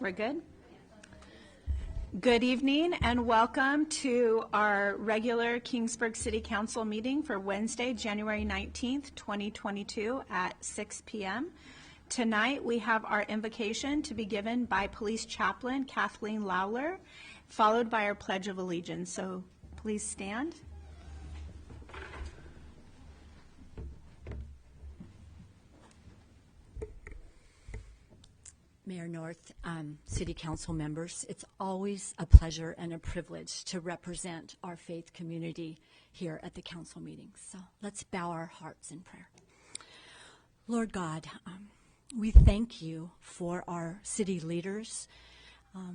We're good? Good evening and welcome to our regular Kingsburg City Council meeting for Wednesday, January 19th, 2022 at 6 p.m. Tonight we have our invocation to be given by Police Chaplain Kathleen Lawler, followed by our Pledge of Allegiance. So please stand. Mayor North, City Council members, it's always a pleasure and a privilege to represent our faith community here at the council meetings. So let's bow our hearts in prayer. Lord God, we thank you for our city leaders.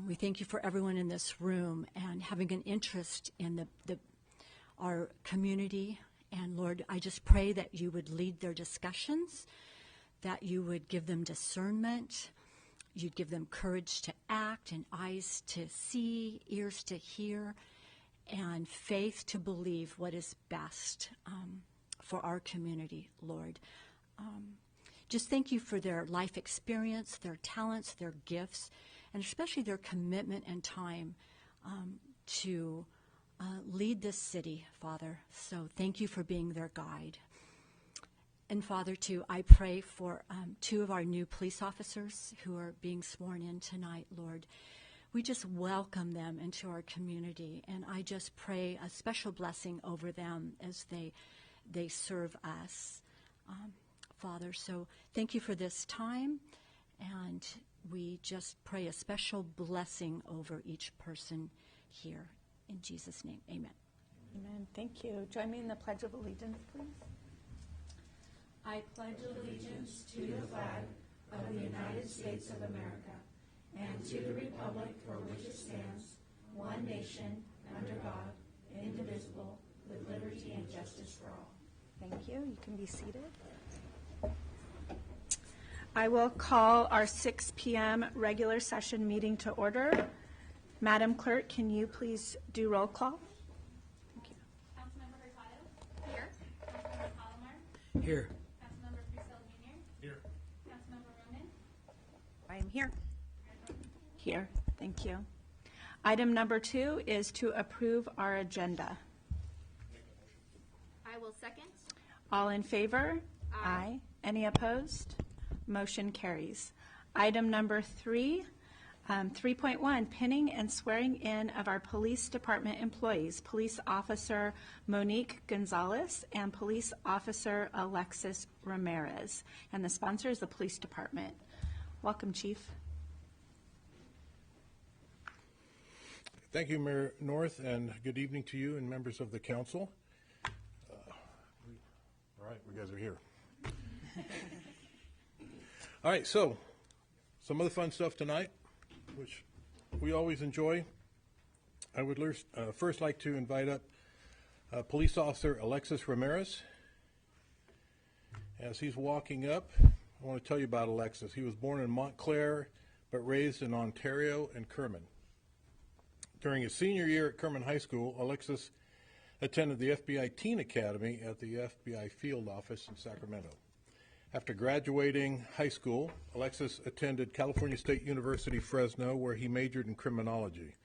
We thank you for everyone in this room and having an interest in our community. And Lord, I just pray that you would lead their discussions, that you would give them discernment, you'd give them courage to act and eyes to see, ears to hear, and faith to believe what is best for our community, Lord. Just thank you for their life experience, their talents, their gifts, and especially their commitment and time to lead this city, Father. So thank you for being their guide. And Father, too, I pray for two of our new police officers who are being sworn in tonight, Lord. We just welcome them into our community, and I just pray a special blessing over them as they serve us, Father. So thank you for this time, and we just pray a special blessing over each person here. In Jesus' name, amen. Amen. Thank you. Join me in the Pledge of Allegiance, please. I pledge allegiance to the flag of the United States of America and to the republic for which it stands, one nation, under God, indivisible, with liberty and justice for all. Thank you. You can be seated. I will call our 6 p.m. regular session meeting to order. Madam Clerk, can you please do roll call? Thank you. Councilmember Hurtado? Here. Councilmember Palomar? Here. I am here. Here. Thank you. Item number 2 is to approve our agenda. I will second. All in favor? Aye. Any opposed? Motion carries. Item number 3, 3.1, pinning and swearing in of our police department employees, Police Officer Monique Gonzalez and Police Officer Alexis Ramirez. And the sponsor is the Police Department. Welcome, Chief. Thank you, Mayor North, and good evening to you and members of the council. All right, you guys are here. All right, so some of the fun stuff tonight, which we always enjoy. I would first like to invite up Police Officer Alexis Ramirez. As he's walking up, I want to tell you about Alexis. He was born in Montclair, but raised in Ontario and Kerman. During his senior year at Kerman High School, Alexis attended the FBI Teen Academy at the FBI Field Office in Sacramento. After graduating high school, Alexis attended California State University, Fresno, where he majored in criminology.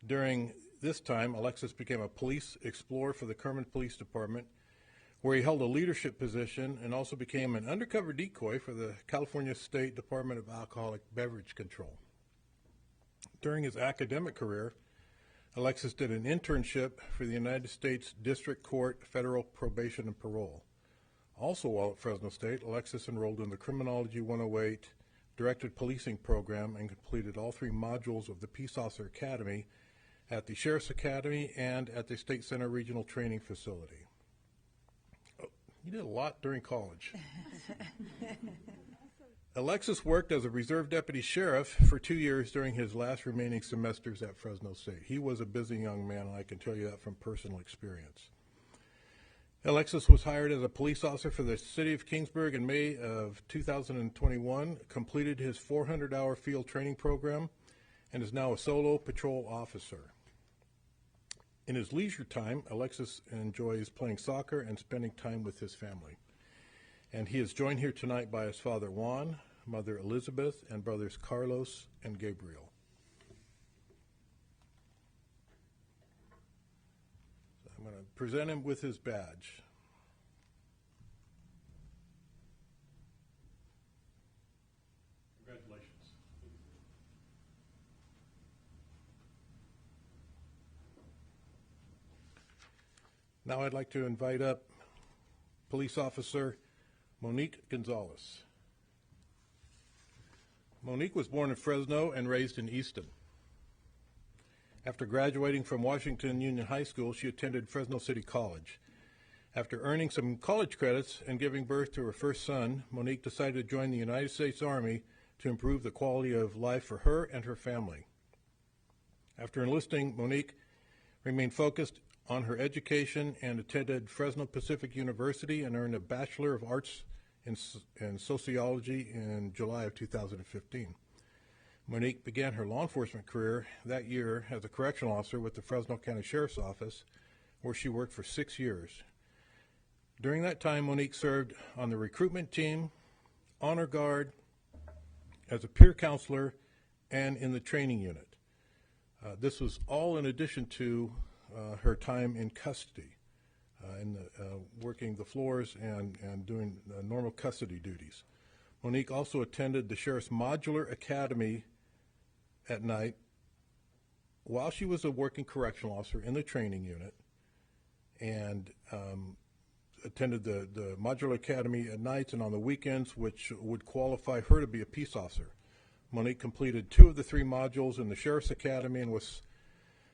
During this time, Alexis became a police explorer for the Kerman Police Department, where he held a leadership position and also became an undercover decoy for the California State Department of Alcoholic Beverage Control. During his academic career, Alexis did an internship for the United States District Court Federal Probation and Parole. Also while at Fresno State, Alexis enrolled in the Criminology 108 Directed Policing Program and completed all 3 modules of the Peace Officer Academy at the Sheriff's Academy and at the State Center Regional Training Facility. You did a lot during college. Alexis worked as a reserve deputy sheriff for 2 years during his last remaining semesters at Fresno State. He was a busy young man, and I can tell you that from personal experience. Alexis was hired as a police officer for the city of Kingsburg in May of 2021, completed his 400-hour field training program, and is now a solo patrol officer. In his leisure time, Alexis enjoys playing soccer and spending time with his family. And he is joined here tonight by his father, Juan, mother Elizabeth, and brothers Carlos and Gabriel. So I'm going to present him with his badge. Congratulations. Now I'd like to invite up Police Officer Monique Gonzalez. Monique was born in Fresno and raised in Easton. After graduating from Washington Union High School, she attended Fresno City College. After earning some college credits and giving birth to her first son, Monique decided to join the United States Army to improve the quality of life for her and her family. After enlisting, Monique remained focused on her education and attended Fresno Pacific University and earned a Bachelor of Arts in Sociology in July of 2015. Monique began her law enforcement career that year as a correctional officer with the Fresno County Sheriff's Office, where she worked for 6 years. During that time, Monique served on the recruitment team, honor guard, as a peer counselor, and in the training unit. This was all in addition to her time in custody, working the floors and doing normal custody duties. Monique also attended the Sheriff's Modular Academy at night while she was a working correctional officer in the training unit, and attended the Modular Academy at nights and on the weekends, which would qualify her to be a peace officer. Monique completed 2 of the 3 modules in the Sheriff's Academy and was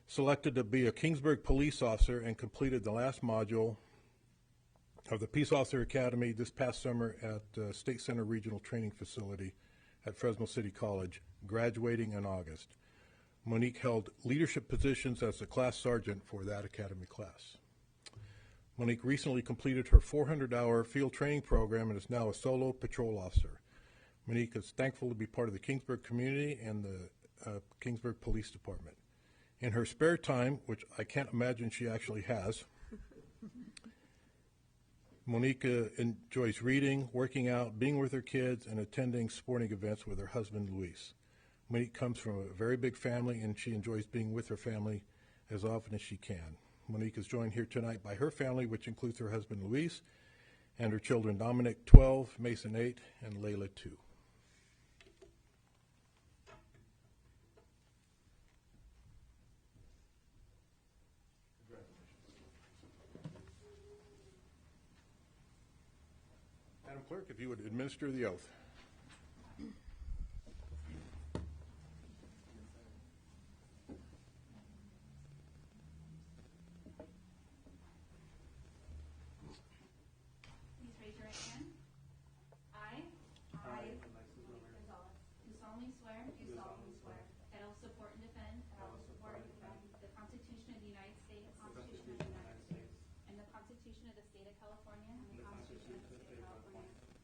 selected to be a Kingsburg police officer, and completed the last module of the Peace Officer Academy this past summer at State Center Regional Training Facility at Fresno City College, graduating in August. Monique held leadership positions as a class sergeant for that academy class. Monique recently completed her 400-hour field training program and is now a solo patrol officer. Monique is thankful to be part of the Kingsburg community and the Kingsburg Police Department. In her spare time, which I can't imagine she actually has, Monique enjoys reading, working out, being with her kids, and attending sporting events with her husband, Luis. Monique comes from a very big family, and she enjoys being with her family as often as she can. Monique is joined here tonight by her family, which includes her husband, Luis, and her children, Dominic, 12, Mason, 8, and Layla, 2. Madam Clerk, if you would administer the oath. Please raise your right hand. I, Alexis Gonzalez, do solemnly swear that I will support and defend the Constitution of the United States and the Constitution of the State of California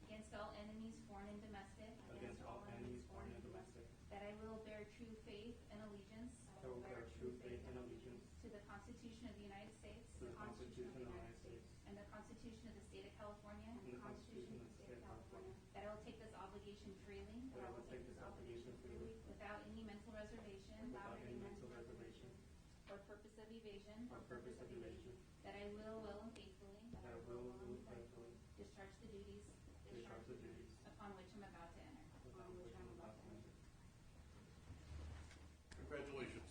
against all enemies, foreign and domestic, that I will bear true faith and allegiance to the Constitution of the United States and the Constitution of the State of California, that I will take this obligation freely without any mental reservation or purpose of evasion, that I will well and faithfully discharge the duties upon which I'm about to enter. Congratulations.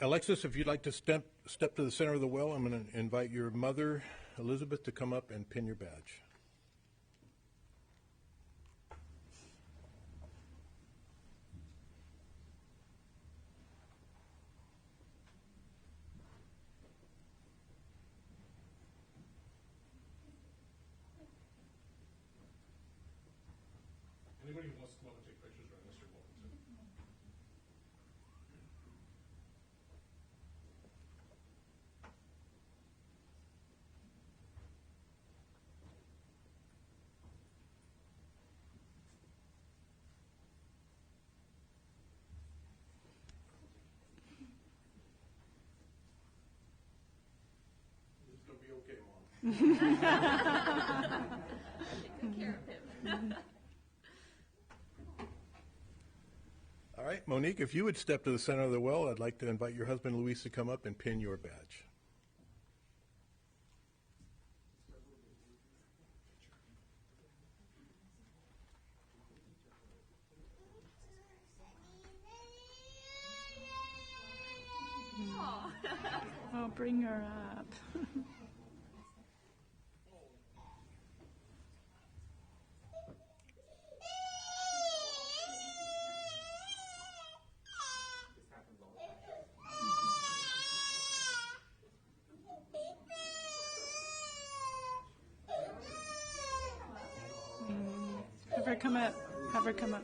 Alexis, if you'd like to step to the center of the well, I'm going to invite your mother, Elizabeth, to come up and pin your badge. Anybody who wants to come up and take pictures right, Mr. Wilkinson? All right, Monique, if you would step to the center of the well, I'd like to invite your husband, Luis, to come up and pin your badge. Oh, bring her up. Have her come up. Have her come up.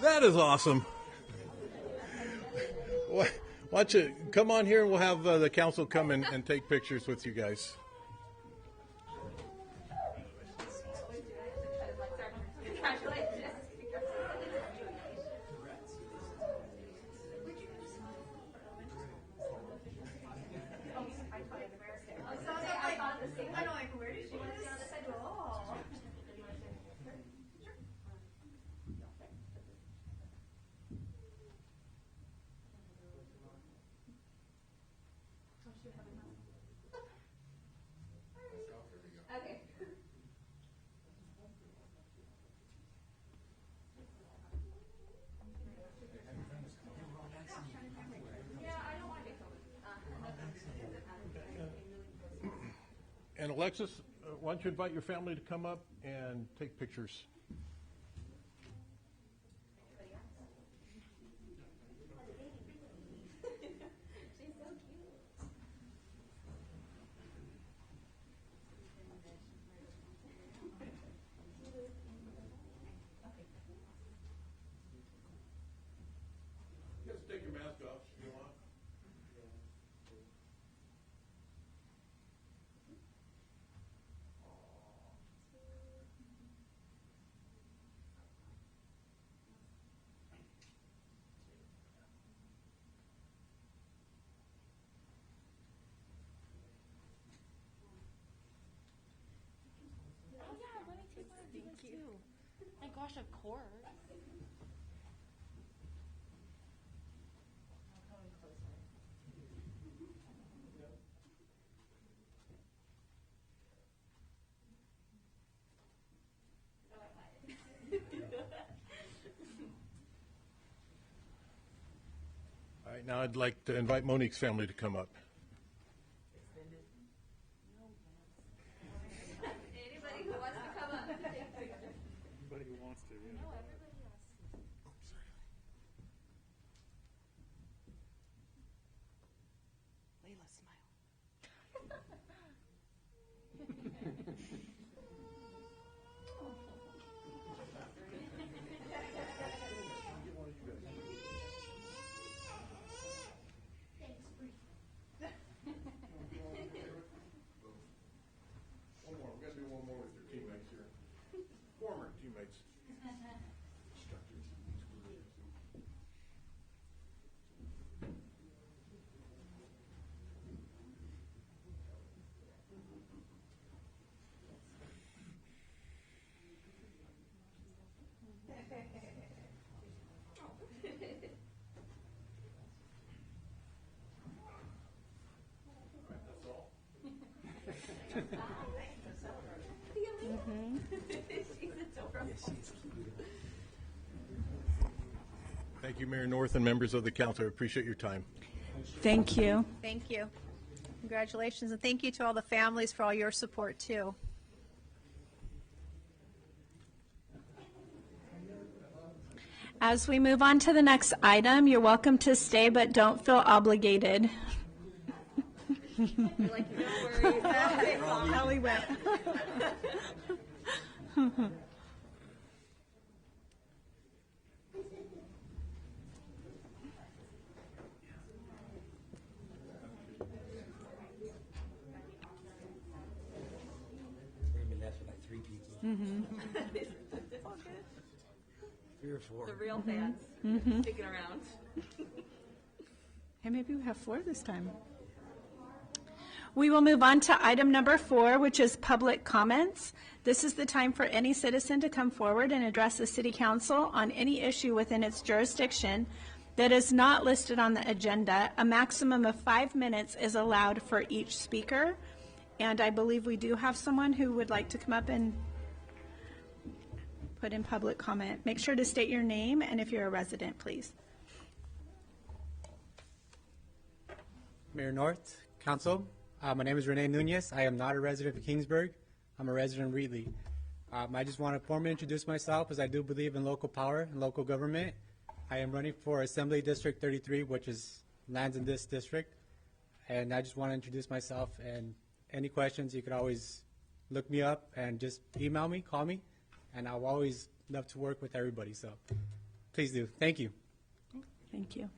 That is awesome. Why don't you come on here and we'll have the council come and take pictures with you guys. And Alexis, why don't you invite your family to come up and take pictures? Just take your mask off if you want. My gosh, of course. All right, now I'd like to invite Monique's family to come up. Anybody who wants to come up. Anybody who wants to, yeah. No, everybody else. Layla, smile. One more. We've got to do one more with your teammates here. Former teammates. That's all. Thank you, Mayor North and members of the council. I appreciate your time. Thank you. Thank you. Congratulations, and thank you to all the families for all your support, too. As we move on to the next item, you're welcome to stay, but don't feel obligated. Ellie went. We're gonna be left with like 3 people. 3 or 4. The real fans sticking around. Hey, maybe we have 4 this time. We will move on to item number 4, which is public comments. This is the time for any citizen to come forward and address the City Council on any issue within its jurisdiction that is not listed on the agenda. A maximum of 5 minutes is allowed for each speaker. And I believe we do have someone who would like to come up and put in public comment. Make sure to state your name and if you're a resident, please. Mayor North, Council, my name is Rene Nunez. I am not a resident of Kingsburg. I'm a resident of Reedley. I just want to formally introduce myself as I do believe in local power and local government. I am running for Assembly District 33, which lands in this district. And I just want to introduce myself, and any questions, you could always look me up and just email me, call me, and I'll always love to work with everybody. So please do. Thank you. Thank you.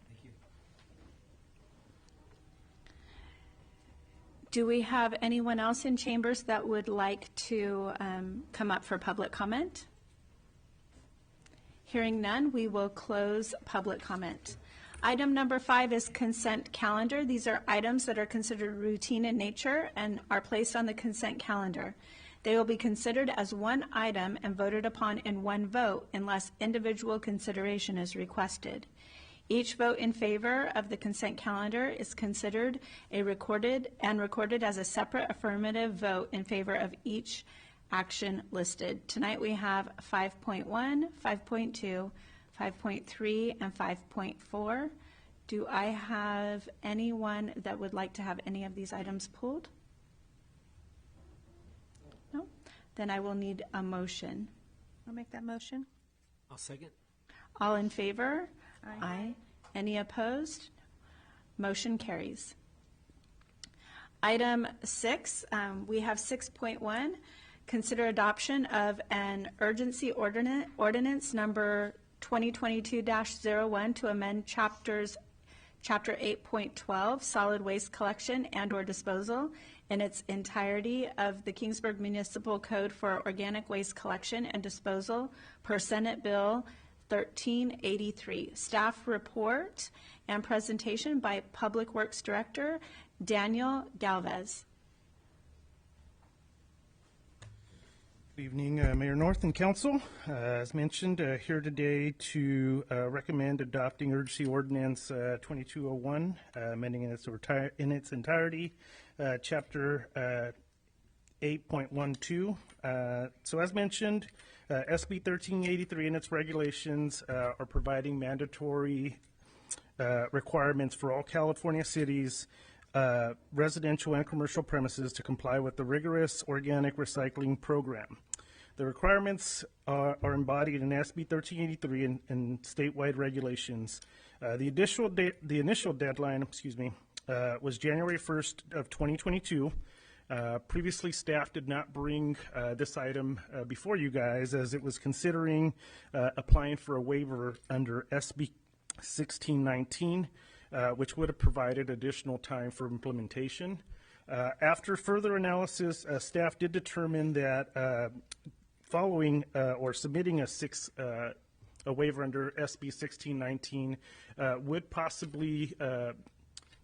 Do we have anyone else in chambers that would like to come up for public comment? Hearing none, we will close public comment. Item number 5 is consent calendar. These are items that are considered routine in nature and are placed on the consent calendar. They will be considered as one item and voted upon in one vote unless individual consideration is requested. Each vote in favor of the consent calendar is considered recorded as a separate affirmative vote in favor of each action listed. Tonight we have 5.1, 5.2, 5.3, and 5.4. Do I have anyone that would like to have any of these items pulled? No? Then I will need a motion. I'll make that motion. I'll second. All in favor? Aye. Any opposed? Motion carries. Item 6, we have 6.1. Consider adoption of an urgency ordinance number 2022-01 to amend Chapter 8.12, solid waste collection and/or disposal, in its entirety of the Kingsburg Municipal Code for organic waste collection and disposal per Senate Bill 1383. Staff report and presentation by Public Works Director Daniel Galvez. Good evening, Mayor North and Council. As mentioned, here today to recommend adopting urgency ordinance 2201, amending in its entirety, Chapter 8.12. So as mentioned, SB 1383 and its regulations are providing mandatory requirements for all California cities, residential and commercial premises to comply with the rigorous organic recycling program. The requirements are embodied in SB 1383 and statewide regulations. The initial deadline, was January 1st of 2022. Previously, staff did not bring this item before you guys as it was considering applying for a waiver under SB 1619, which would have provided additional time for implementation. After further analysis, staff did determine that following or submitting a waiver under SB 1619 would possibly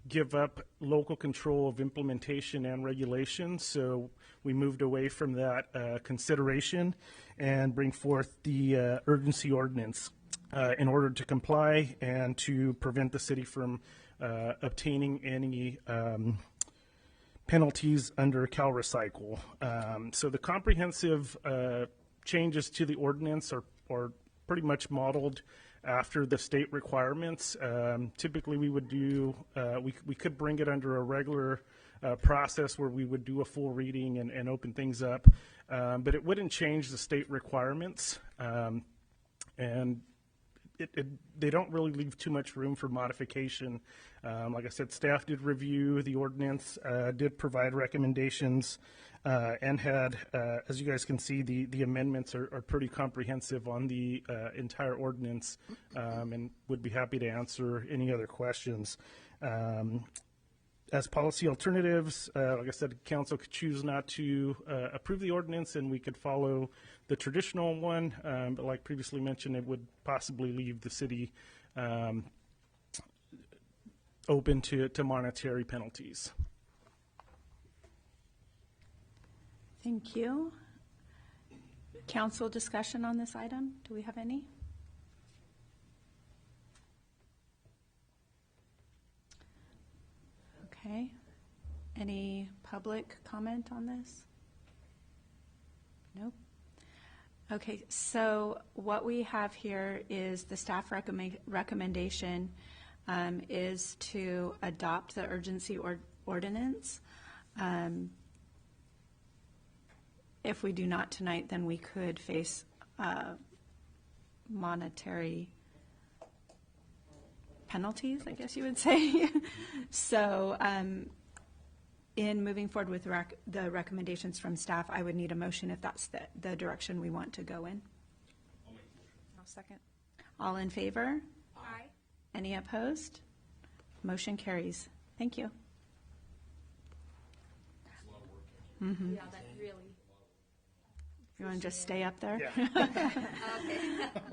give up local control of implementation and regulation. So we moved away from that consideration and bring forth the urgency ordinance in order to comply and to prevent the city from obtaining any penalties under CalRecycle. So the comprehensive changes to the ordinance are pretty much modeled after the state requirements. Typically we would do, we could bring it under a regular process where we would do a full reading and open things up, but it wouldn't change the state requirements. And they don't really leave too much room for modification. Like I said, staff did review the ordinance, did provide recommendations, and had, as you guys can see, the amendments are pretty comprehensive on the entire ordinance, and would be happy to answer any other questions. As policy alternatives, like I said, the council could choose not to approve the ordinance, and we could follow the traditional one. But like previously mentioned, it would possibly leave the city open to monetary penalties. Thank you. Council discussion on this item? Do we have any? Okay. Any public comment on this? Nope. Okay, so what we have here is the staff recommendation is to adopt the urgency ordinance. If we do not tonight, then we could face monetary penalties, I guess you would say. So in moving forward with the recommendations from staff, I would need a motion if that's the direction we want to go in. I'll second. All in favor? Aye. Any opposed? Motion carries. Thank you. Yeah, that really. You want to just stay up there? Yeah. Okay.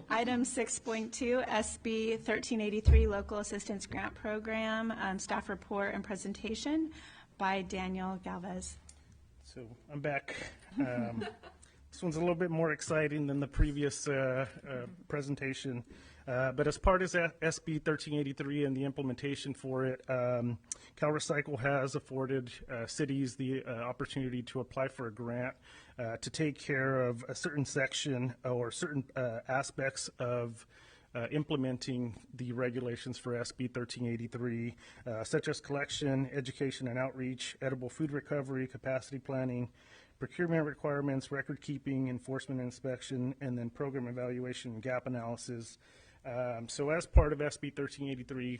Item 6.2, SB 1383 Local Assistance Grant Program, staff report and presentation by Daniel Galvez. So I'm back. This one's a little bit more exciting than the previous presentation. But as part of SB 1383 and the implementation for it, CalRecycle has afforded cities the opportunity to apply for a grant to take care of a certain section or certain aspects of implementing the regulations for SB 1383, such as collection, education and outreach, edible food recovery, capacity planning, procurement requirements, record keeping, enforcement and inspection, and then program evaluation and gap analysis. So as part of SB 1383,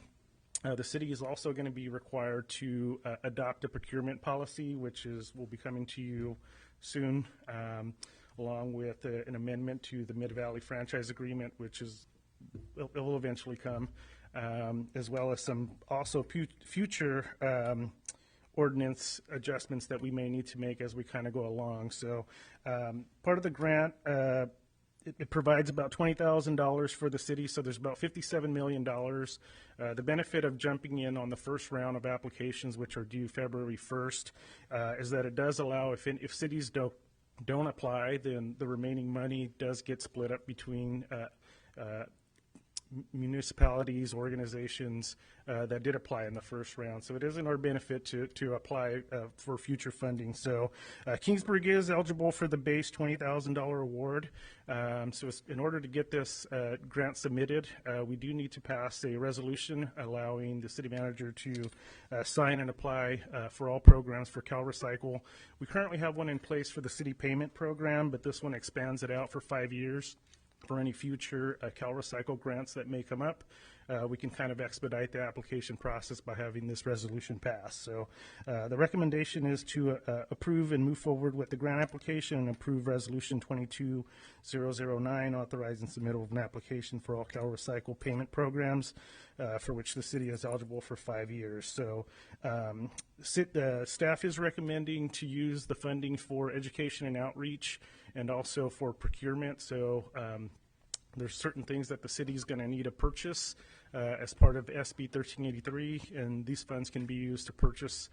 the city is also going to be required to adopt a procurement policy, which will be coming to you soon, along with an amendment to the Mid-Valley Franchise Agreement, which will eventually come, as well as some also future ordinance adjustments that we may need to make as we kind of go along. So part of the grant, it provides about $20,000 for the city, so there's about $57 million. The benefit of jumping in on the first round of applications, which are due February 1st, is that it does allow, if cities don't apply, then the remaining money does get split up between municipalities, organizations that did apply in the first round. So it is in our benefit to apply for future funding. So Kingsburg is eligible for the base $20,000 award. So in order to get this grant submitted, we do need to pass a resolution allowing the city manager to sign and apply for all programs for CalRecycle. We currently have one in place for the city payment program, but this one expands it out for 5 years. For any future CalRecycle grants that may come up, we can kind of expedite the application process by having this resolution passed. So the recommendation is to approve and move forward with the grant application and approve Resolution 22009, authorizing submittal of an application for all CalRecycle payment programs for which the city is eligible for 5 years. So staff is recommending to use the funding for education and outreach and also for procurement. So there's certain things that the city is going to need to purchase as part of SB 1383, and these funds can be used to purchase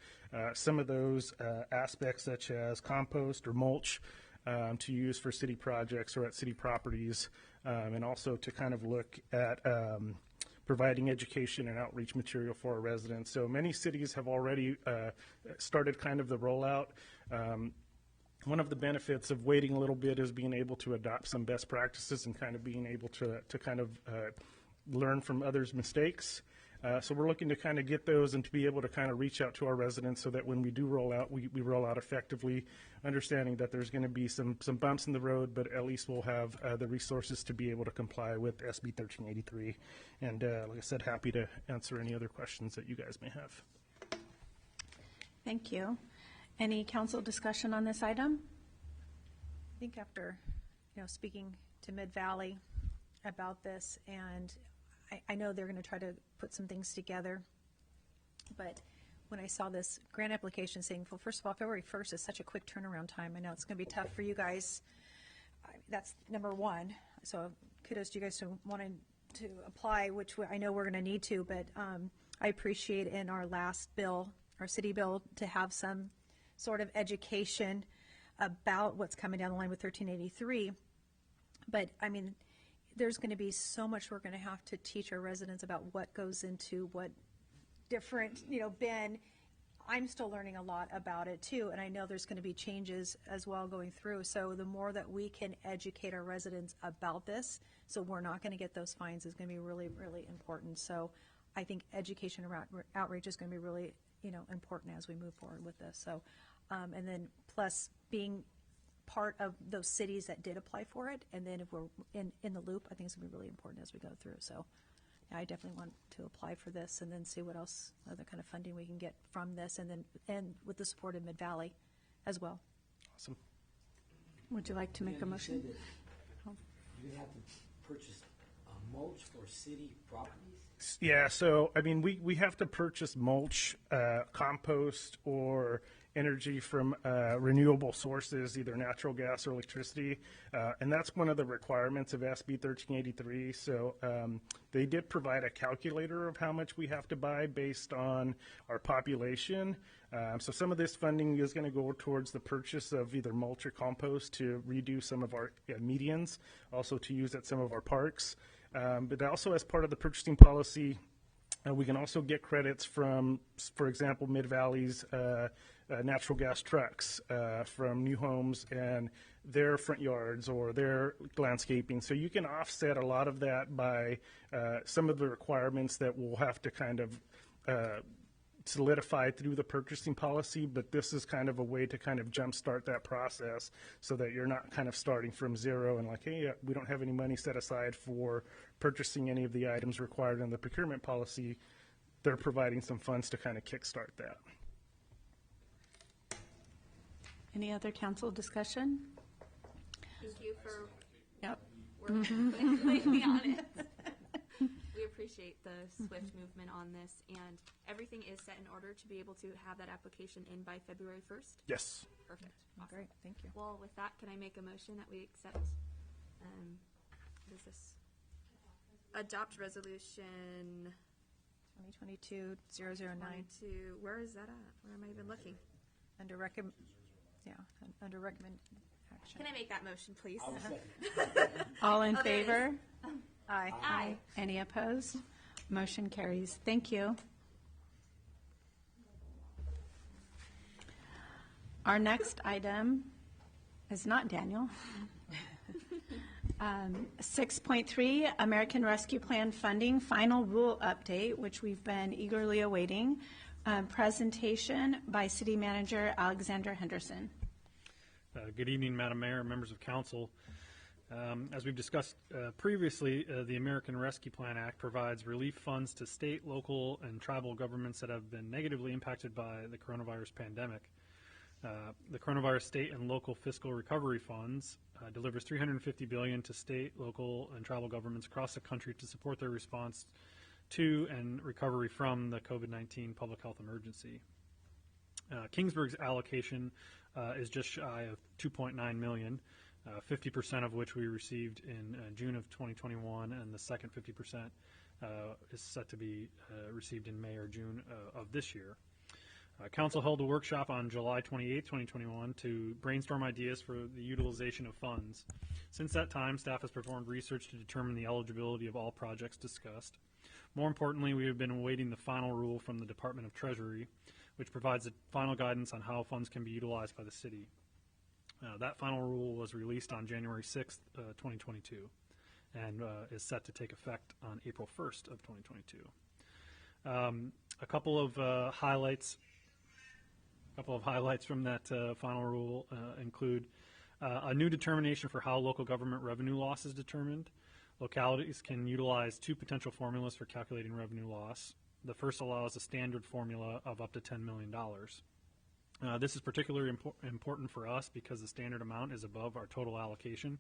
some of those aspects, such as compost or mulch, to use for city projects or at city properties, and also to kind of look at providing education and outreach material for our residents. So many cities have already started kind of the rollout. One of the benefits of waiting a little bit is being able to adopt some best practices and kind of being able to kind of learn from others' mistakes. So we're looking to kind of get those and to be able to kind of reach out to our residents so that when we do roll out, we roll out effectively, understanding that there's going to be some bumps in the road, but at least we'll have the resources to be able to comply with SB 1383. And like I said, happy to answer any other questions that you guys may have. Thank you. Any council discussion on this item? I think after, speaking to Mid-Valley about this, and I know they're going to try to put some things together, but when I saw this grant application saying, well, first of all, February 1st is such a quick turnaround time. I know it's going to be tough for you guys. That's number one. So kudos to you guys for wanting to apply, which I know we're going to need to, but I appreciate in our last bill, our city bill, to have some sort of education about what's coming down the line with 1383. But I mean, there's going to be so much we're going to have to teach our residents about what goes into what different, bin. I'm still learning a lot about it too, and I know there's going to be changes as well going through. So the more that we can educate our residents about this, so we're not going to get those fines, is going to be really, really important. So I think education around outreach is going to be really, important as we move forward with this. So, and then plus being part of those cities that did apply for it, and then if we're in the loop, I think it's going to be really important as we go through. So I definitely want to apply for this and then see what else, other kind of funding we can get from this, and with the support of Mid-Valley as well. Awesome. Would you like to make a motion? You have to purchase mulch for city properties? Yeah, so I mean, we have to purchase mulch, compost, or energy from renewable sources, either natural gas or electricity, and that's one of the requirements of SB 1383. So they did provide a calculator of how much we have to buy based on our population. So some of this funding is going to go towards the purchase of either mulch or compost to redo some of our medians, also to use at some of our parks. But also as part of the purchasing policy, we can also get credits from, for example, Mid-Valley's natural gas trucks from new homes and their front yards or their landscaping. So you can offset a lot of that by some of the requirements that we'll have to kind of solidify through the purchasing policy, but this is kind of a way to kind of jumpstart that process so that you're not kind of starting from zero and like, hey, we don't have any money set aside for purchasing any of the items required in the procurement policy. They're providing some funds to kind of kickstart that. Any other council discussion? Thank you for Yep. working quickly on it. We appreciate the swift movement on this, and everything is set in order to be able to have that application in by February 1st? Yes. Perfect. Awesome. Great, thank you. Well, with that, can I make a motion that we accept, what is this? Adopt resolution 2022-009 22, where is that at? Where am I even looking? under recommend action. Can I make that motion, please? All in Oh, there it is. favor? Aye. Aye. Any opposed? Motion carries. Thank you. Our next item is not Daniel. 6.3, American Rescue Plan funding final rule update, which we've been eagerly awaiting. Presentation by City Manager Alexander Henderson. Good evening, Madam Mayor, members of council. As we've discussed previously, the American Rescue Plan Act provides relief funds to state, local, and tribal governments that have been negatively impacted by the coronavirus pandemic. The coronavirus state and local fiscal recovery funds delivers $350 billion to state, local, and tribal governments across the country to support their response to and recovery from the COVID-19 public health emergency. Kingsburg's allocation is just shy of $2.9 million, 50% of which we received in June of 2021, and the second 50% is set to be received in May or June of this year. Council held a workshop on July 28, 2021 to brainstorm ideas for the utilization of funds. Since that time, staff has performed research to determine the eligibility of all projects discussed. More importantly, we have been awaiting the final rule from the Department of Treasury, which provides the final guidance on how funds can be utilized by the city. That final rule was released on January 6th, 2022, and is set to take effect on April 1st of 2022. A couple of highlights from that final rule include a new determination for how local government revenue loss is determined. Localities can utilize two potential formulas for calculating revenue loss. The first allows a standard formula of up to $10 million. This is particularly important for us because the standard amount is above our total allocation.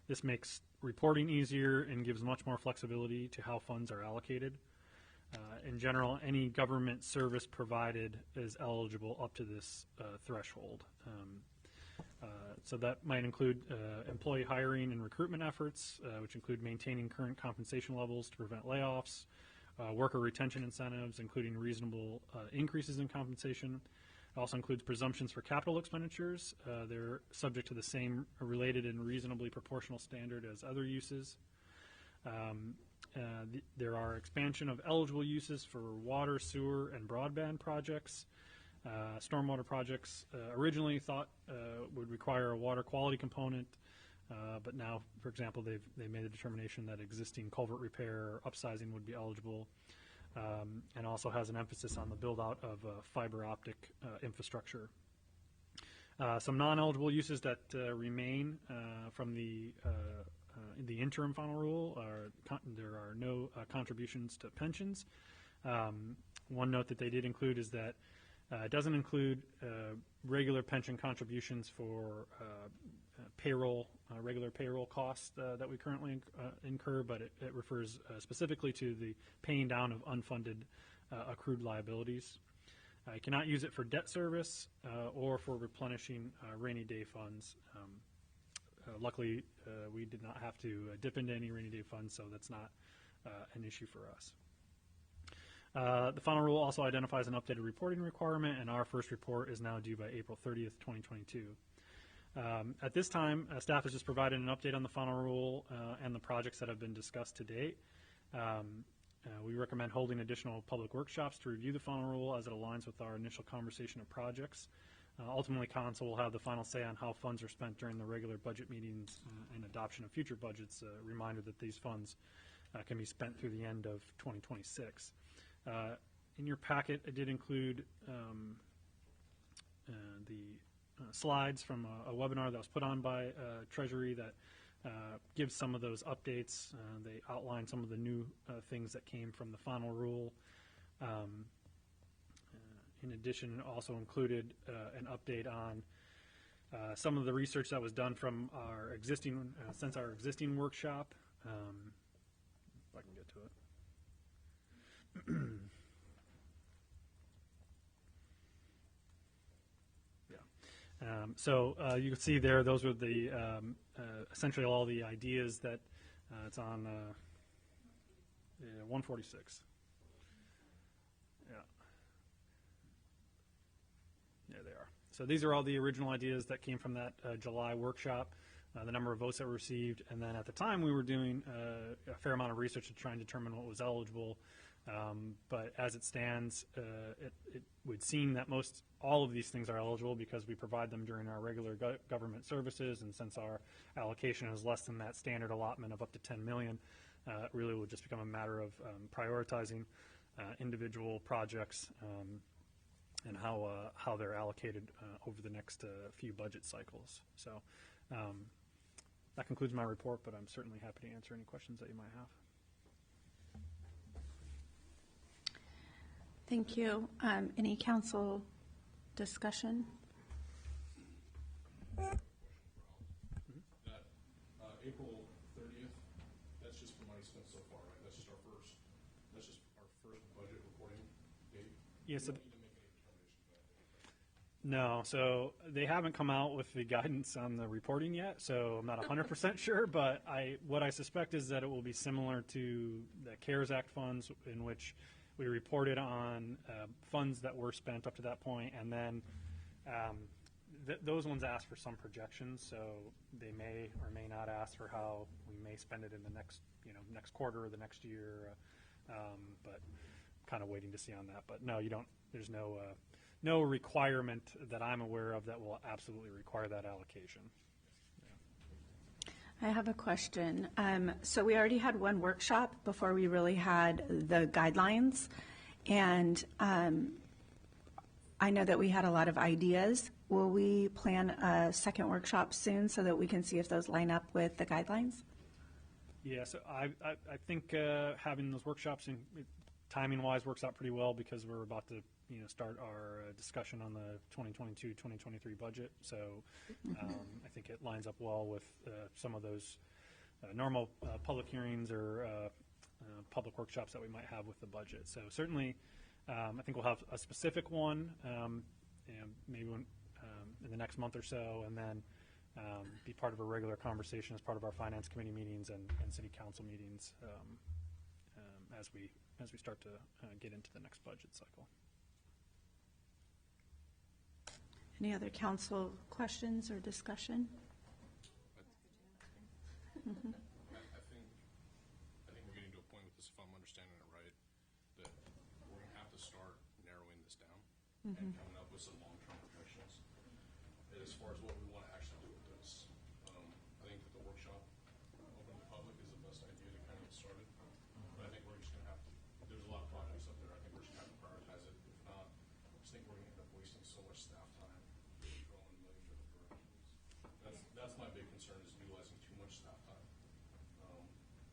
This makes reporting easier and gives much more flexibility to how funds are allocated. In general, any government service provided is eligible up to this threshold. So that might include employee hiring and recruitment efforts, which include maintaining current compensation levels to prevent layoffs, worker retention incentives, including reasonable increases in compensation. It also includes presumptions for capital expenditures. They're subject to the same related and reasonably proportional standard as other uses. There are expansion of eligible uses for water, sewer, and broadband projects. Stormwater projects originally thought would require a water quality component, but now, for example, they made the determination that existing culvert repair or upsizing would be eligible, and also has an emphasis on the build-out of fiber optic infrastructure. Some non-eligible uses that remain from the interim final rule are there are no contributions to pensions. One note that they did include is that it doesn't include regular pension contributions for payroll, regular payroll costs that we currently incur, but it refers specifically to the paying down of unfunded accrued liabilities. You cannot use it for debt service or for replenishing rainy day funds. Luckily, we did not have to dip into any rainy day funds, so that's not an issue for us. The final rule also identifies an updated reporting requirement, and our first report is now due by April 30th, 2022. At this time, staff has just provided an update on the final rule and the projects that have been discussed to date. We recommend holding additional public workshops to review the final rule as it aligns with our initial conversation of projects. Ultimately, Council will have the final say on how funds are spent during the regular budget meetings and adoption of future budgets. A reminder that these funds can be spent through the end of 2026. In your packet, I did include the slides from a webinar that was put on by Treasury that gives some of those updates. They outline some of the new things that came from the final rule. In addition, also included an update on some of the research that was done from our existing, since our existing workshop. If I can get to it. So you can see there, those were the essentially all the ideas that it's on 146. Yeah, they are. So these are all the original ideas that came from that July workshop, the number of votes that were received, and then at the time we were doing a fair amount of research to try and determine what was eligible. But as it stands, it would seem that all of these things are eligible because we provide them during our regular government services, and since our allocation is less than that standard allotment of up to $10 million, it really would just become a matter of prioritizing individual projects and how they're allocated over the next few budget cycles. So that concludes my report, but I'm certainly happy to answer any questions that you might have. Thank you. Any council discussion? That April 30th, that's just for money spent so far, right? That's just our first budget reporting date? Yes. We don't need to make any determination. No, so they haven't come out with the guidance on the reporting yet, so I'm not 100% sure, but what I suspect is that it will be similar to the CARES Act funds, in which we reported on funds that were spent up to that point, and then those ones ask for some projections, so they may or may not ask for how we may spend it in the next quarter or the next year, but kind of waiting to see on that. But no, you don't. There's no requirement that I'm aware of that will absolutely require that allocation. I have a question. So we already had one workshop before we really had the guidelines, and I know that we had a lot of ideas. Will we plan a second workshop soon so that we can see if those line up with the guidelines? Yeah, so I think having those workshops timing-wise works out pretty well because we're about to start our discussion on the 2022-2023 budget. So I think it lines up well with some of those normal public hearings or public workshops that we might have with the budget. So certainly, I think we'll have a specific one, maybe in the next month or so, and then be part of a regular conversation as part of our finance committee meetings and city council meetings as we start to get into the next budget cycle. Any other council questions or discussion? Mm-hmm. I think we're getting to a point with this, if I'm understanding it right, that we're going to have to start narrowing this down and coming up with some long-term projections as far as what we want to actually do with this. I think that the workshop open to the public is the best idea to kind of get started. But I think we're just going to have to, there's a lot of projects up there. I think we're just going to have to prioritize it. If not, I just think we're going to end up wasting so much staff time going in a million different directions. That's my big concern, is utilizing too much staff time.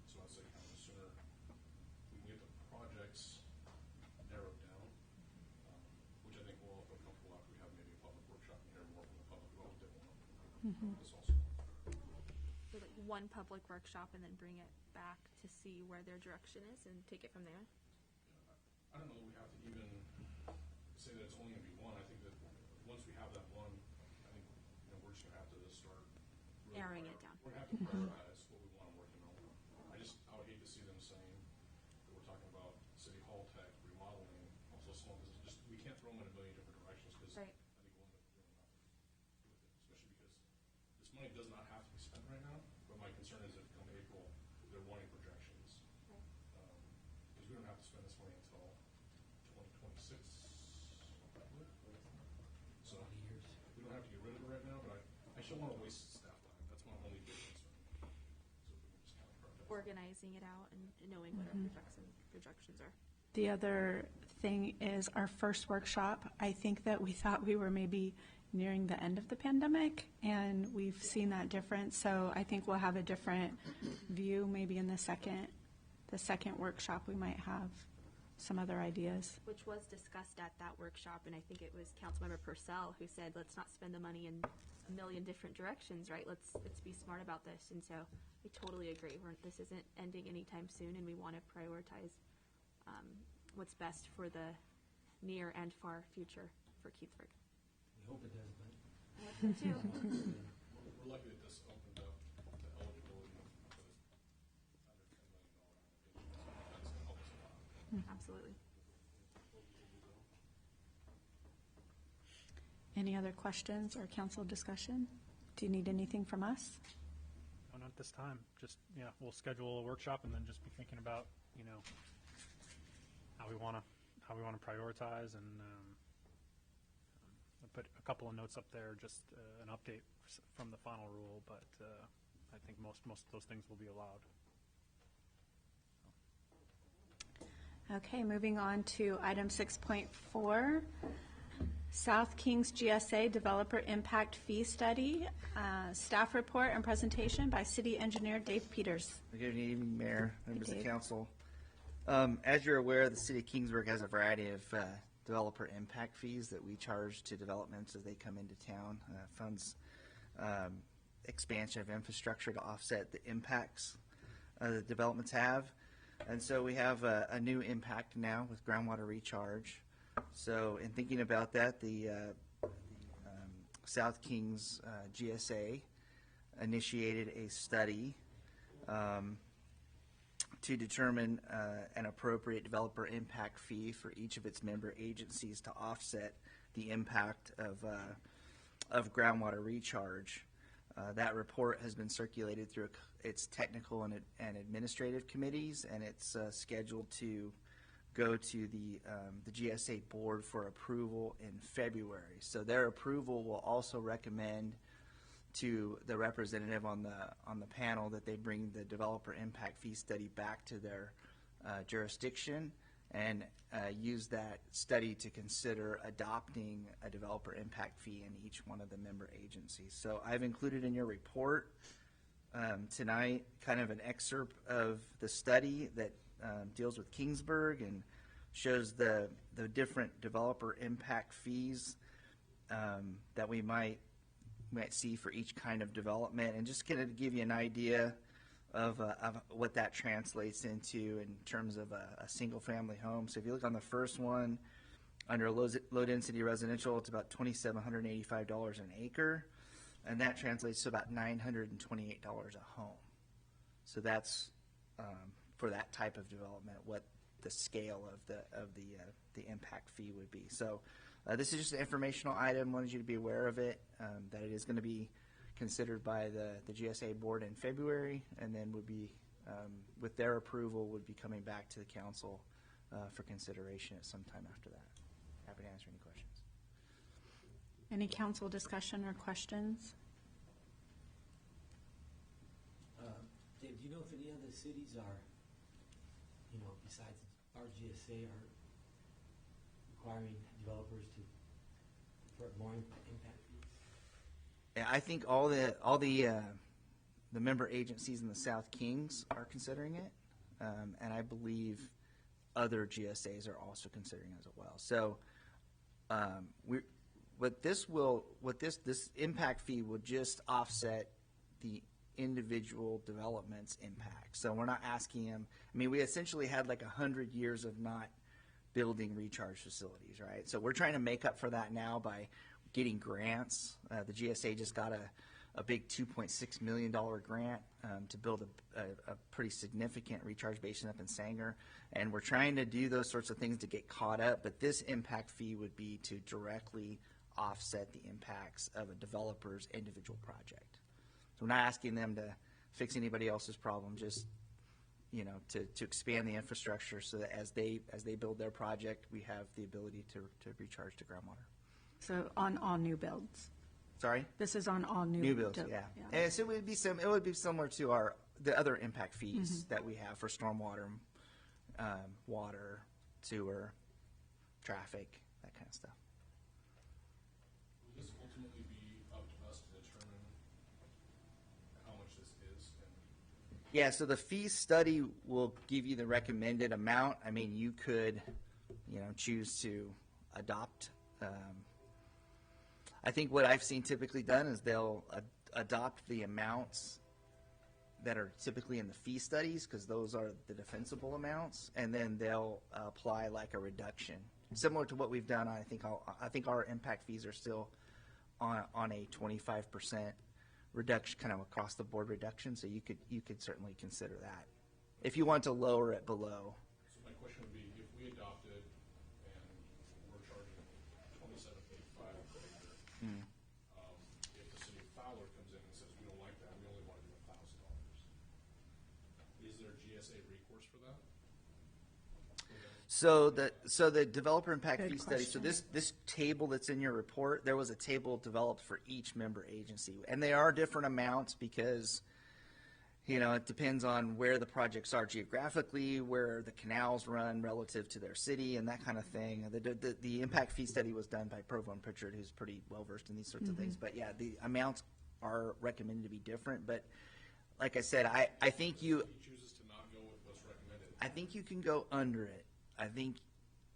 So I'd say kind of the sooner we can get the projects narrowed down, which I think we'll all feel comfortable after we have maybe a public workshop and hear more from the public about what they want. This also. So like one public workshop and then bring it back to see where their direction is and take it from there? I don't know that we have to even say that it's only going to be one. I think that once we have that one, I think we're just going to have to start really Narrowing it down. We're going to have to prioritize what we want to work on. I would hate to see them saying that we're talking about city hall tech, remodeling, also small business. We can't throw them in a million different directions, because Right. I think we'll end up doing nothing with it, especially because this money does not have to be spent right now. But my concern is that come April, they're wanting projections. Because we don't have to spend this money until 2026. So we don't have to get rid of it right now, but I just don't want to waste staff time. That's my only big concern. So if we can just kind of prioritize. Organizing it out and knowing what our projections are. The other thing is our first workshop. I think that we thought we were maybe nearing the end of the pandemic, and we've seen that difference. So I think we'll have a different view maybe in the second workshop. We might have some other ideas. Which was discussed at that workshop, and I think it was Councilmember Purcell who said, let's not spend the money in a million different directions, right? Let's be smart about this. And so I totally agree. This isn't ending anytime soon, and we want to prioritize what's best for the near and far future for Kingsburg. We hope it does, but. I hope so too. We're lucky that this opened up the eligibility for this under $10 million application. That's going to help us a lot. Absolutely. Any other questions or council discussion? Do you need anything from us? No, not this time. Just, we'll schedule a workshop and then just be thinking about, how we want to prioritize, and I'll put a couple of notes up there, just an update from the final rule, but I think most of those things will be allowed. Okay, moving on to item 6.4, South Kings GSA Developer Impact Fee Study, staff report and presentation by City Engineer Dave Peters. Good evening, Mayor, members of Dave. council. As you're aware, the City of Kingsburg has a variety of developer impact fees that we charge to developments as they come into town. Funds expansion of infrastructure to offset the impacts the developments have. And so we have a new impact now with Groundwater Recharge. So in thinking about that, the South Kings GSA initiated a study to determine an appropriate developer impact fee for each of its member agencies to offset the impact of groundwater recharge. That report has been circulated through its technical and administrative committees, and it's scheduled to go to the GSA board for approval in February. So their approval will also recommend to the representative on the panel that they bring the developer impact fee study back to their jurisdiction and use that study to consider adopting a developer impact fee in each one of the member agencies. So I've included in your report tonight kind of an excerpt of the study that deals with Kingsburg and shows the different developer impact fees that we might see for each kind of development, and just kind of give you an idea of what that translates into in terms of a single-family home. So if you look on the first one, under low-density residential, it's about $2,785 an acre, and that translates to about $928 a home. So that's for that type of development, what the scale of the impact fee would be. So this is just an informational item. Wanted you to be aware of it, that it is going to be considered by the GSA board in February, and then would be, with their approval, would be coming back to the council for consideration at some time after that. Happy to answer any questions. Any council discussion or questions? Dave, do you know if any other cities are, besides our GSA, are requiring developers to put more impact fees? Yeah, I think all the member agencies in the South Kings are considering it, and I believe other GSAs are also considering it as well. So, this impact fee will just offset the individual development's impact. So we're not asking them. I mean, we essentially had like 100 years of not building recharge facilities, right? So we're trying to make up for that now by getting grants. The GSA just got a big $2.6 million grant to build a pretty significant recharge basin up in Sanger. And we're trying to do those sorts of things to get caught up, but this impact fee would be to directly offset the impacts of a developer's individual project. So we're not asking them to fix anybody else's problem, just to expand the infrastructure so that as they build their project, we have the ability to recharge to groundwater. So on all new builds? Sorry? This is on all New builds, yeah. And so it would be similar to the other impact fees that we have for stormwater, water, sewer, traffic, that kind of stuff. Will this ultimately be up to us to determine how much this is? Yeah, so the fee study will give you the recommended amount. I mean, you could, choose to adopt. I think what I've seen typically done is they'll adopt the amounts that are typically in the fee studies, because those are the defensible amounts, and then they'll apply like a reduction, similar to what we've done. I think our impact fees are still on a 25% reduction, kind of across the board reduction. So you could certainly consider that if you want to lower it below. So my question would be, if we adopted and we're charging $27.85 per acre, if the city of Fowler comes in and says we don't like that, we only want to do $1,000, is there GSA recourse for that? So the developer impact Good fee study, so question. this table that's in your report, there was a table developed for each member agency. And they are different amounts because, it depends on where the projects are geographically, where the canals run relative to their city, and that kind of thing. The impact fee study was done by Provo and Pritchard, who's pretty well-versed in these sorts of things. But yeah, the amounts are recommended to be different. But like I said, I think If he chooses to not go with what's recommended, I think you can go under it. I think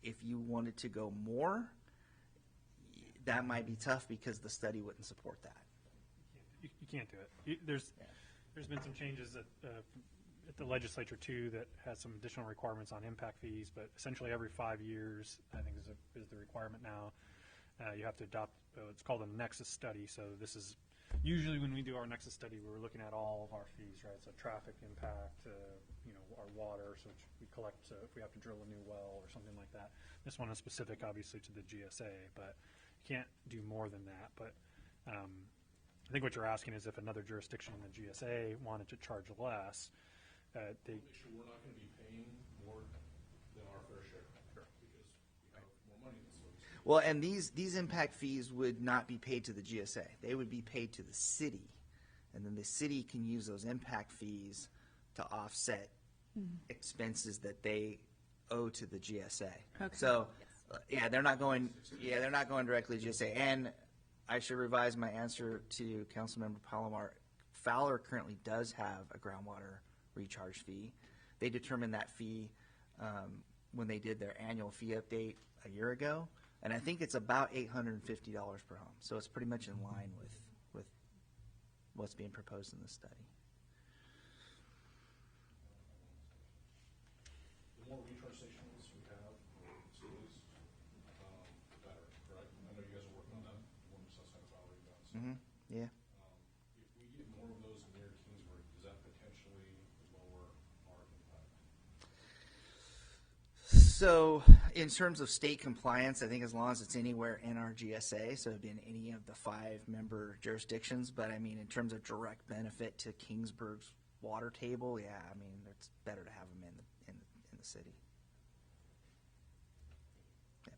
if you wanted to go more, that might be tough because the study wouldn't support that. You can't do it. There's been some changes at the legislature too that has some additional requirements on impact fees, but essentially every 5 years, I think is the requirement now. You have to adopt, it's called a nexus study. So this is usually when we do our nexus study, we're looking at all of our fees, right? So traffic impact, our water, so we collect if we have to drill a new well or something like that. This one is specific, obviously, to the GSA, but you can't do more than that. But I think what you're asking is if another jurisdiction in the GSA wanted to charge less, they. make sure we're not going to be paying more than our fair share, because we have more money than so. Well, and these impact fees would not be paid to the GSA. They would be paid to the city, and then the city can use those impact fees to offset expenses that they owe to the GSA. Okay. So, they're not going directly to GSA. And I should revise my answer to Councilmember Palomar. Fowler currently does have a groundwater recharge fee. They determined that fee when they did their annual fee update a year ago, and I think it's about $850 per home. So it's pretty much in line with what's being proposed in this study. more recharge stations we have for cities, the better, correct? I know you guys are working on that. One in South Santa Valley, you've done some. Yeah. If we get more of those near Kingsburg, does that potentially lower our impact? So, in terms of state compliance, I think as long as it's anywhere in our GSA, so in any of the 5-member jurisdictions, but I mean, in terms of direct benefit to Kingsburg's water table, yeah, I mean, it's better to have them in the city. Yeah.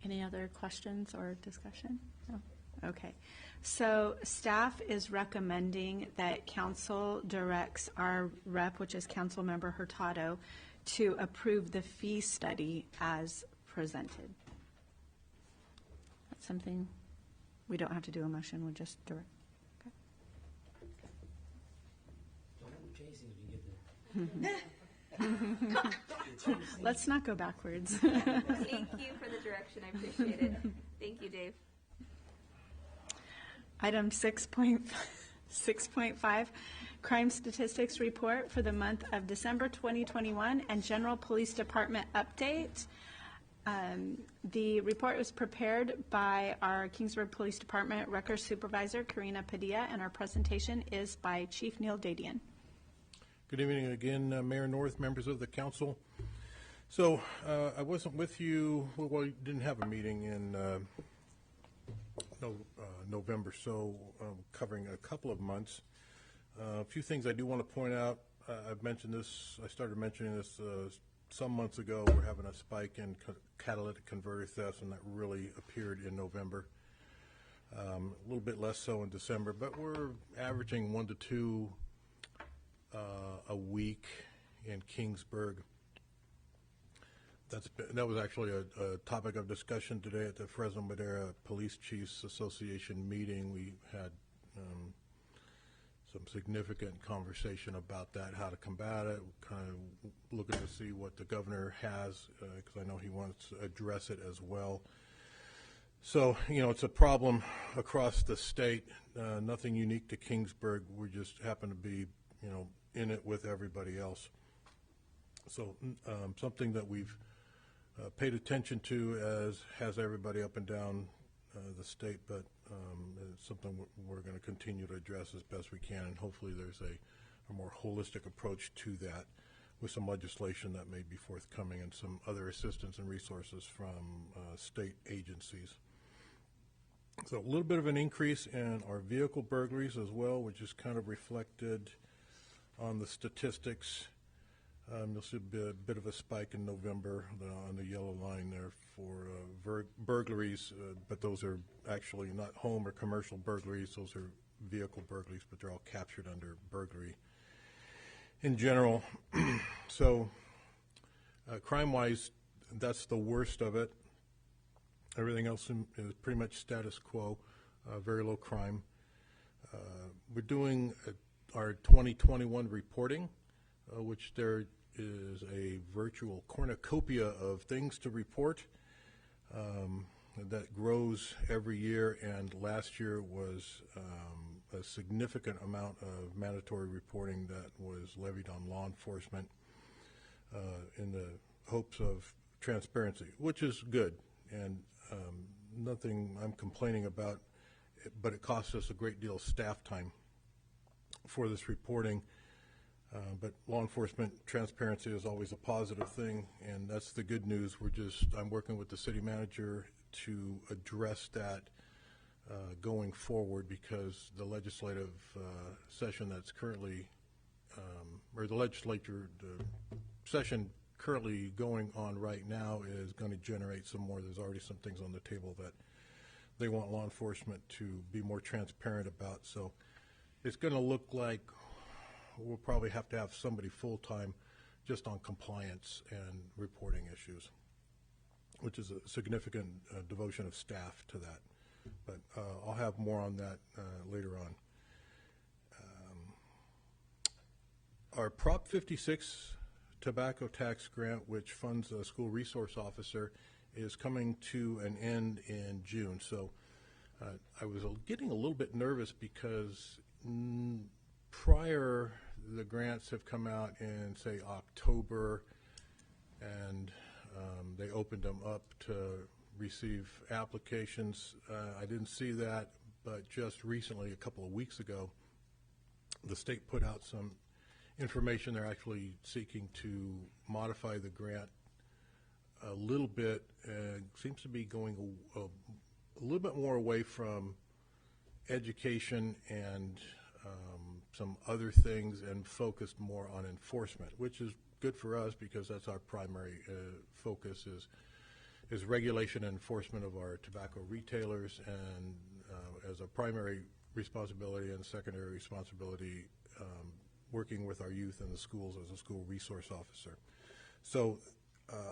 Any other questions or discussion? No? Okay. So staff is recommending that council directs our rep, which is Councilmember Hurtado, to approve the fee study as presented. That's something we don't have to do a motion, we'll just direct. Okay. Don't chasing if you get there. Let's not go backwards. Thank you for the direction. I appreciate it. Thank you, Dave. Item 6.5, Crime Statistics Report for the month of December 2021 and General Police Department update. The report was prepared by our Kingsburg Police Department Records Supervisor, Karina Padilla, and our presentation is by Chief Neil Dadian. Good evening again, Mayor North, members of the council. So I wasn't with you, well, we didn't have a meeting in November, so covering a couple of months. A few things I do want to point out. I've mentioned this, I started mentioning this some months ago. We're having a spike in catalytic converter thefts, and that really appeared in November. A little bit less so in December, but we're averaging 1 to 2 a week in Kingsburg. That was actually a topic of discussion today at the Fresno Madera Police Chiefs Association meeting. We had some significant conversation about that, how to combat it, kind of looking to see what the governor has, because I know he wants to address it as well. So, it's a problem across the state, nothing unique to Kingsburg. We just happen to be, in it with everybody else. So something that we've paid attention to, as has everybody up and down the state, but it's something we're going to continue to address as best we can, and hopefully there's a more holistic approach to that with some legislation that may be forthcoming and some other assistance and resources from state agencies. So a little bit of an increase in our vehicle burglaries as well, which is kind of reflected on the statistics. You'll see a bit of a spike in November on the yellow line there for burglaries, but those are actually not home or commercial burglaries. Those are vehicle burglaries, but they're all captured under burglary in general. So crime-wise, that's the worst of it. Everything else is pretty much status quo, very low crime. We're doing our 2021 reporting, which there is a virtual cornucopia of things to report that grows every year, and last year was a significant amount of mandatory reporting that was levied on law enforcement in the hopes of transparency, which is good, and nothing I'm complaining about, but it costs us a great deal of staff time for this reporting. But law enforcement transparency is always a positive thing, and that's the good news. I'm working with the city manager to address that going forward, because the legislative session that's currently, or the legislature session currently going on right now is going to generate some more. There's already some things on the table that they want law enforcement to be more transparent about. So it's going to look like we'll probably have to have somebody full-time just on compliance and reporting issues, which is a significant devotion of staff to that. But I'll have more on that later on. Our Prop 56 tobacco tax grant, which funds a school resource officer, is coming to an end in June. So I was getting a little bit nervous because prior, the grants have come out in, say, October, and they opened them up to receive applications. I didn't see that, but just recently, a couple of weeks ago, the state put out some information. They're actually seeking to modify the grant a little bit, and seems to be going a little bit more away from education and some other things, and focused more on enforcement, which is good for us because that's our primary focus is regulation and enforcement of our tobacco retailers, and as a primary responsibility and secondary responsibility, working with our youth in the schools as a school resource officer. So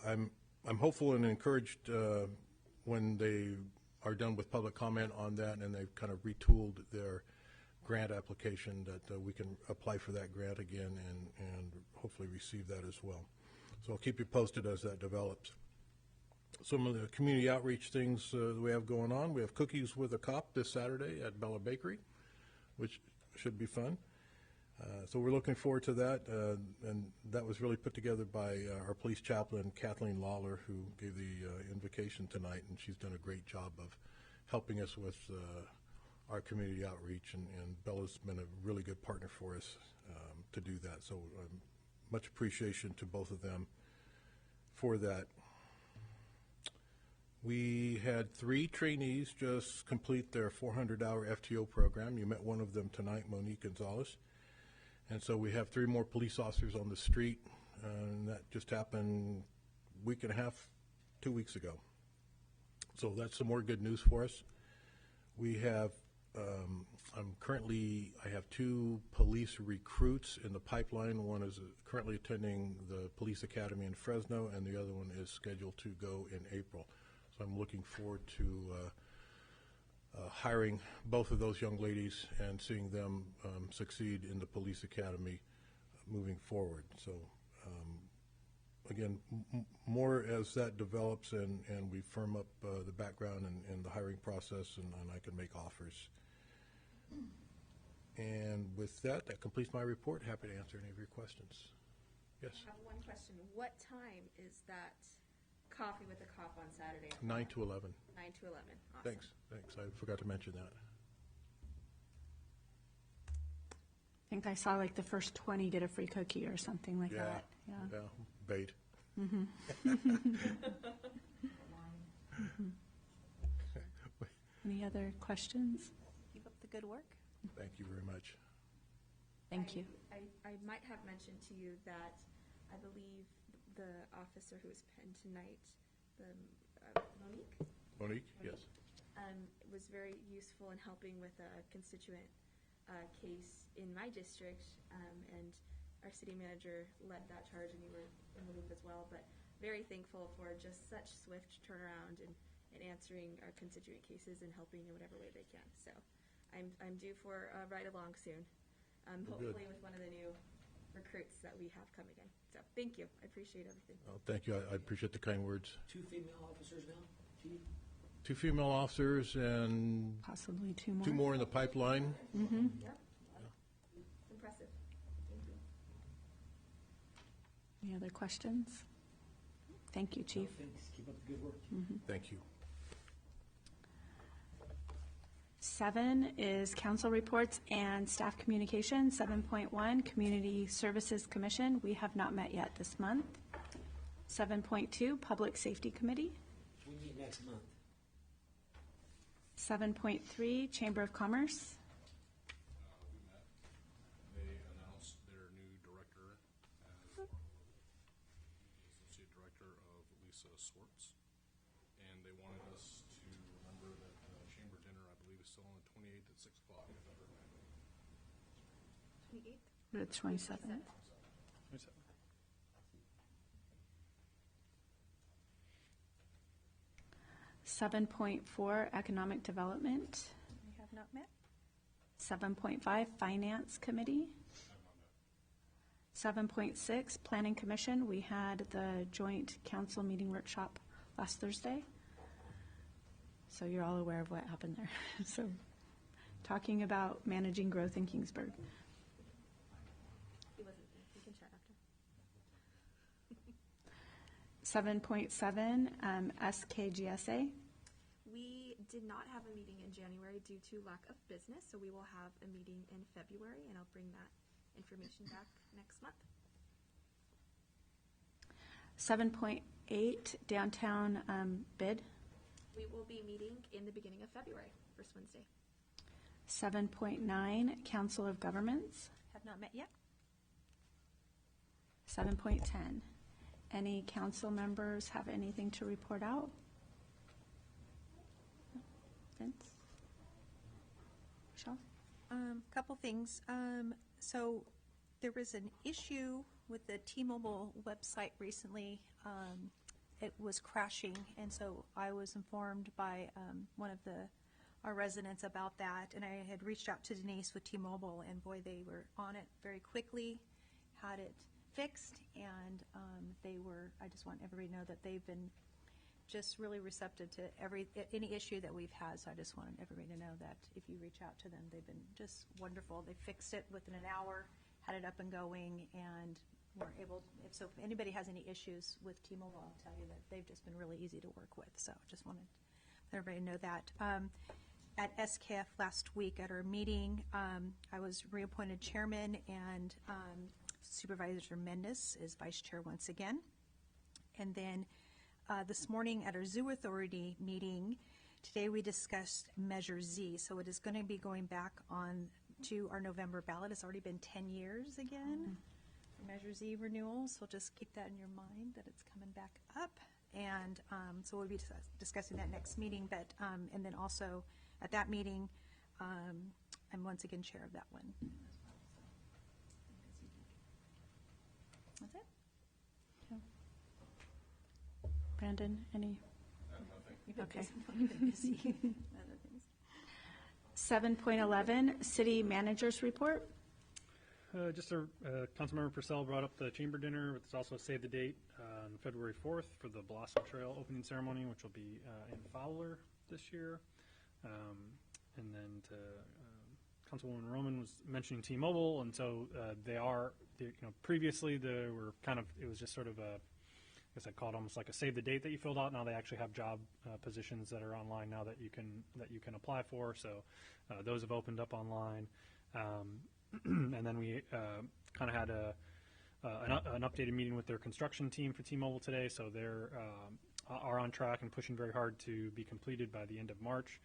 I'm hopeful and encouraged when they are done with public comment on that, and they've kind of retooled their grant application, that we can apply for that grant again and hopefully receive that as well. So I'll keep you posted as that develops. Some of the community outreach things that we have going on: we have Cookies with a Cop this Saturday at Bella Bakery, which should be fun. So we're looking forward to that, and that was really put together by our police chaplain, Kathleen Lawler, who gave the invocation tonight, and she's done a great job of helping us with our community outreach, and Bella's been a really good partner for us to do that. So much appreciation to both of them for that. We had 3 trainees just complete their 400-hour FTO program. You met one of them tonight, Monique Gonzalez. And so we have 3 more police officers on the street, and that just happened a week and a half, 2 weeks ago. So that's some more good news for us. We have, I have 2 police recruits in the pipeline. One is currently attending the police academy in Fresno, and the other one is scheduled to go in April. So I'm looking forward to hiring both of those young ladies and seeing them succeed in the police academy moving forward. So again, more as that develops and we firm up the background and the hiring process, and I can make offers. And with that, that completes my report. Happy to answer any of your questions. Yes? I have one question. What time is that Coffee with a Cop on Saturday? 9 to 11. 9 to 11. Awesome. Thanks. I forgot to mention that. I think I saw like the first 20 get a free cookie or something like that. Yeah. Bait. Any other questions? Keep up the good work. Thank you very much. Thank you. I might have mentioned to you that I believe the officer who was penned tonight, Monique, yes. Was very useful in helping with a constituent case in my district, and our city manager led that charge, and you were in the loop as well. But very thankful for just such swift turnaround and answering our constituent cases and helping in whatever way they can. So I'm due for a ride along soon, hopefully with one of the new recruits that we have coming in. So thank you. I appreciate everything. Oh, thank you. I appreciate the kind words. 2 female officers now, Chief? 2 female officers and Possibly 2 more. 2 more in the pipeline. Yep. Impressive. Thank you. Any other questions? Thank you, Chief. Thanks. Keep up the good work. Thank you. 7 is council reports and staff communication. 7.1, Community Services Commission. We have not met yet this month. 7.2, Public Safety Committee. We meet next month. 7.3, Chamber of Commerce. We met. They announced their new director as the associate director of Lisa Swartz, and they wanted us to remember that chamber dinner, I believe, is still on the 28th at 6 o'clock. If I remember. 28th? The 27th. 7.4, Economic Development. We have not met. 7.5, Finance Committee. 7.6, Planning Commission. We had the joint council meeting workshop last Thursday. So you're all aware of what happened there. So talking about managing growth in Kingsburg. He wasn't there. We can chat after. 7.7, SKGSA. We did not have a meeting in January due to lack of business, so we will have a meeting in February, and I'll bring that information back next month. 7.8, downtown bid. We will be meeting in the beginning of February, first Wednesday. 7.9, Council of Governments. Have not met yet. 7.10, any council members have anything to report out? Vince? Michelle? Couple things. So there was an issue with the T-Mobile website recently. It was crashing, and so I was informed by one of our residents about that, and I had reached out to Denise with T-Mobile, and boy, they were on it very quickly, had it fixed, and I just want everybody to know that they've been just really receptive to any issue that we've had, so I just wanted everybody to know that if you reach out to them, they've been just wonderful. They fixed it within an hour, had it up and going, and were able, if anybody has any issues with T-Mobile, I'll tell you that they've just been really easy to work with, so just wanted everybody to know that. At SKF last week at our meeting, I was reappointed chairman, and Supervisor Mendez is vice chair once again. And then this morning at our Zoo Authority meeting, today we discussed Measure Z. So it is going to be going back on to our November ballot. It's already been 10 years again for Measure Z renewal. So just keep that in your mind that it's coming back up. And so we'll be discussing that next meeting. But and then also at that meeting, I'm once again chair of that one. That's it. Brandon, any? Okay. 7.11, City Managers Report. Councilmember Purcell brought up the chamber dinner, but there's also a save the date on February 4th for the Blossom Trail opening ceremony, which will be in Fowler this year. And then Councilwoman Roman was mentioning T-Mobile, and so previously there were it was just sort of I guess I'd call it almost like a save the date that you filled out. Now they actually have job positions that are online now that you can apply for. So those have opened up online, and then we kind of had an updated meeting with their construction team for T-Mobile today. So they're are on track and pushing very hard to be completed by the end of March.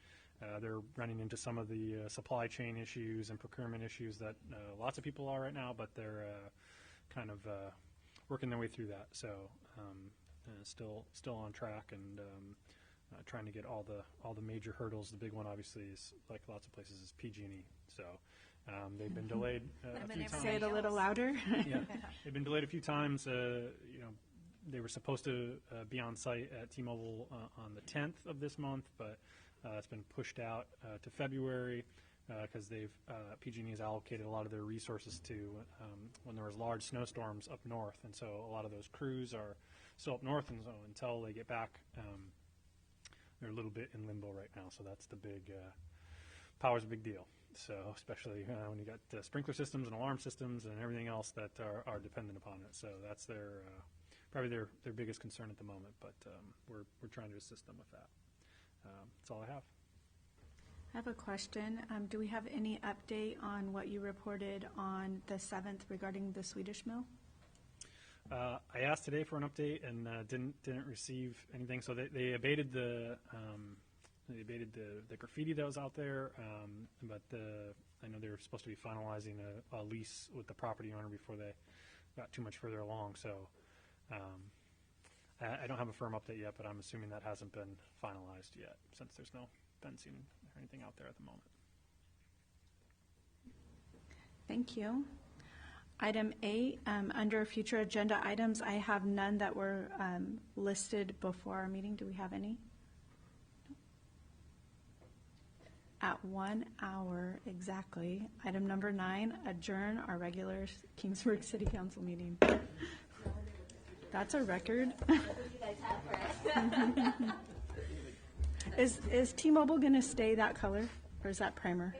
They're running into some of the supply chain issues and procurement issues that lots of people are right now, but they're working their way through that. So still on track and trying to get all the major hurdles. The big one, obviously, is like lots of places, is PG&E. So they've been delayed a few times. Say it a little louder. Yeah, they've been delayed a few times. They were supposed to be on site at T-Mobile on the 10th of this month, but it's been pushed out to February because PG&E has allocated a lot of their resources to when there was large snowstorms up north, and so a lot of those crews are still up north, and so until they get back, they're a little bit in limbo right now. So that's the big power's a big deal. So especially when you got sprinkler systems and alarm systems and everything else that are dependent upon it. So that's probably their biggest concern at the moment. But we're trying to assist them with that. That's all I have. I have a question. Do we have any update on what you reported on the 7th regarding the Swedish mill? I asked today for an update and didn't receive anything. So they abated the graffiti that was out there, but I know they were supposed to be finalizing a lease with the property owner before they got too much further along. So I don't have a firm update yet, but I'm assuming that hasn't been finalized yet since there's no fencing or anything out there at the moment. Thank you. Item 8, under future agenda items, I have none that were listed before our meeting. Do we have any? At 1 hour exactly. Item number 9, adjourn our regular Kingsburg City Council meeting. That's a record. Is T-Mobile going to stay that color, or is that primer?